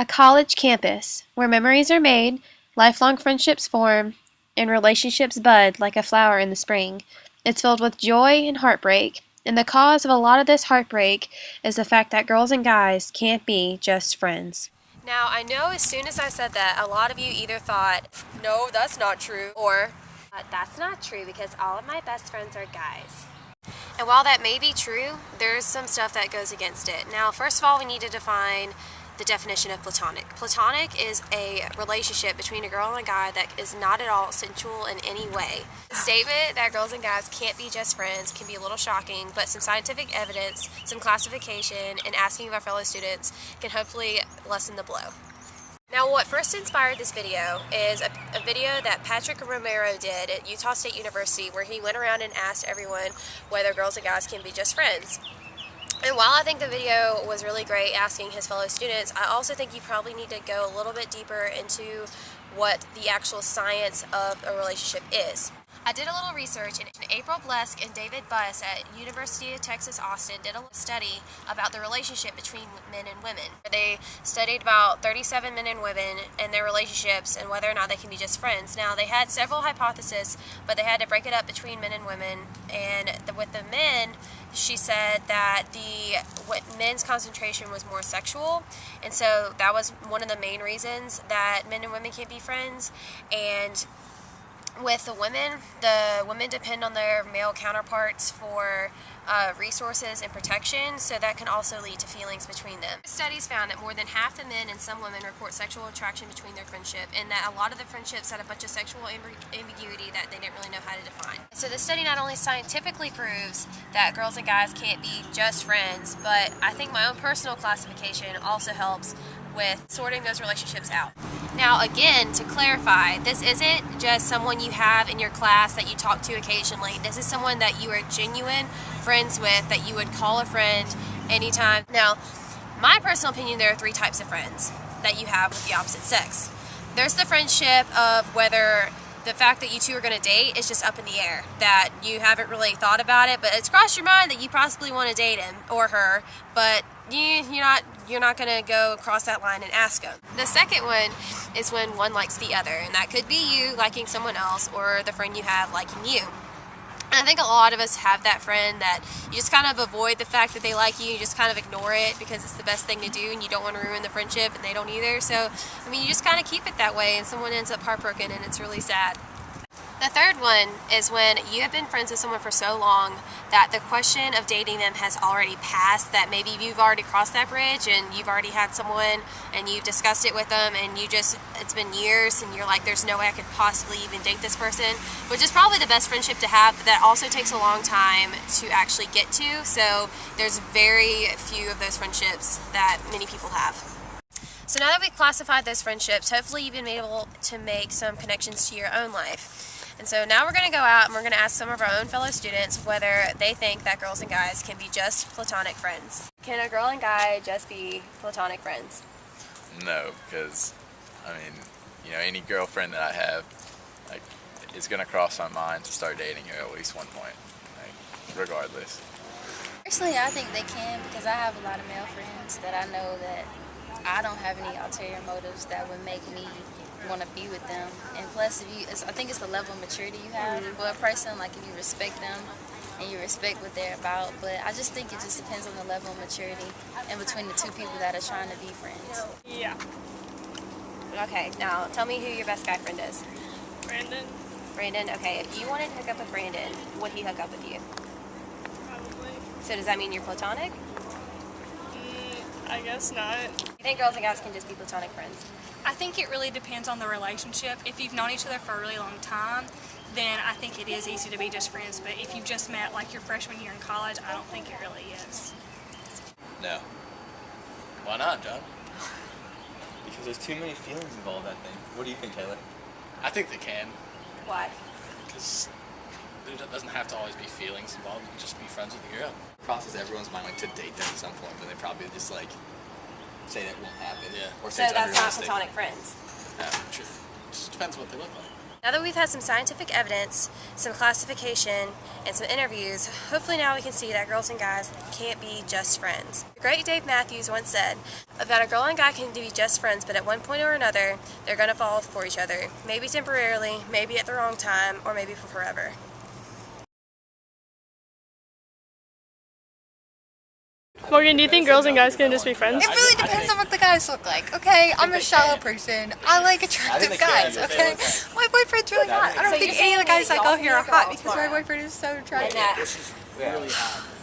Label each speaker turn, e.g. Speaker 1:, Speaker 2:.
Speaker 1: A college campus where memories are made, lifelong friendships form, and relationships bud like a flower in the spring. It's filled with joy and heartbreak, and the cause of a lot of this heartbreak is the fact that girls and guys can't be just friends. Now, I know as soon as I said that, a lot of you either thought, no, that's not true, or that's not true because all of my best friends are guys. And while that may be true, there's some stuff that goes against it. Now, first of all, we need to define the definition of platonic. Platonic is a relationship between a girl and a guy that is not at all sensual in any way. The statement that girls and guys can't be just friends can be a little shocking, but some scientific evidence, some classification, and asking of our fellow students can hopefully lessen the blow. Now, what first inspired this video is a video that Patrick Romero did at Utah State University, where he went around and asked everyone whether girls and guys can be just friends. And while I think the video was really great asking his fellow students, I also think you probably need to go a little bit deeper into what the actual science of a relationship is. I did a little research, and April BLESKE and David Buss at University of Texas Austin did a study about the relationship between men and women. They studied about 37 men and women and their relationships and whether or not they can be just friends. Now, they had several hypotheses, but they had to break it up between men and women. And with the men, she said that men's concentration was more sexual, and so that was one of the main reasons that men and women can't be friends. And with the women depend on their male counterparts for resources and protection, so that can also lead to feelings between them. Studies found that more than half the men and some women report sexual attraction between their friendship, and that a lot of the friendships had a bunch of sexual ambiguity that they didn't really know how to define. So the study not only scientifically proves that girls and guys can't be just friends, but I think my own personal classification also helps with sorting those relationships out. Now, again, to clarify, this isn't just someone you have in your class that you talk to occasionally. This is someone that you are genuine friends with, that you would call a friend anytime. Now, my personal opinion, there are three types of friends that you have with the opposite sex. There's the friendship of whether the fact that you two are going to date is just up in the air, that you haven't really thought about it, but it's crossed your mind that you possibly want to date him or her, but you're not going to go across that line and ask them. The second one is when one likes the other, and that could be you liking someone else or the friend you have liking you. And I think a lot of us have that friend that you just kind of avoid the fact that they like you just kind of ignore it because it's the best thing to do and you don't want to ruin the friendship and they don't either. So, I mean, you just kind of keep it that way and someone ends up heartbroken and it's really sad. The third one is when you have been friends with someone for so long that the question of dating them has already passed, that maybe you've already crossed that bridge and you've already had someone and you've discussed it with them and it's been years and you're like, there's no way I could possibly even date this person, which is probably the best friendship to have, but that also takes a long time to actually get to. So there's very few of those friendships that many people have. So now that we've classified those friendships, hopefully you've been able to make some connections to your own life. And so now we're going to go out and we're going to ask some of our own fellow students whether they think that girls and guys can be just platonic friends. Can a girl and guy just be platonic friends?
Speaker 2: No, because, I mean, any girlfriend that I have, it's going to cross my mind to start dating her at least one point, regardless.
Speaker 3: Personally, I think they can, because I have a lot of male friends that I know that I don't have any ulterior motives that would make me want to be with them. And plus, I think it's the level of maturity you have for a person, like if you respect them and you respect what they're about. But I just think it just depends on the level of maturity in between the two people that are trying to be friends.
Speaker 4: Yeah.
Speaker 1: Okay, now tell me who your best guy friend is.
Speaker 4: Brandon.
Speaker 1: Brandon, okay. If you wanted to hook up with Brandon, would he hook up with you?
Speaker 4: Probably.
Speaker 1: So does that mean you're platonic?
Speaker 4: I guess not.
Speaker 1: You think girls and guys can just be platonic friends?
Speaker 5: I think it really depends on the relationship. If you've known each other for a really long time, then I think it is easy to be just friends. But if you've just met like your freshman year in college, I don't think it really is.
Speaker 2: No.
Speaker 6: Why not, John? Because there's too many feelings involved, I think. What do you think, Taylor?
Speaker 7: I think they can,
Speaker 1: Why?
Speaker 7: because there doesn't have to always be feelings involved. You can just be friends with a girl.
Speaker 6: Crosses everyone's mind to date them at some point, but they probably just say that won't happen.
Speaker 7: Yeah.
Speaker 6: Or
Speaker 1: So
Speaker 6: say it's
Speaker 1: that's not
Speaker 6: unrealistic.
Speaker 1: platonic friends.
Speaker 7: It just depends what they look like.
Speaker 1: Now that we've had some scientific evidence, some classification, and some interviews, hopefully now we can see that girls and guys can't be just friends. The great Dave Matthews once said that a girl and guy can be just friends, but at one point or another, they're going to fall for each other. Maybe temporarily, maybe at the wrong time, or maybe for forever.
Speaker 4: Morgan, do you think girls and guys can just be friends?
Speaker 8: It really depends on what the guys look like. Okay, I'm a shallow person. I like attractive guys. Okay, my boyfriend's really hot. I don't think any of the guys that go here are hot because my boyfriend is so attractive.
Speaker 7: This is really hot.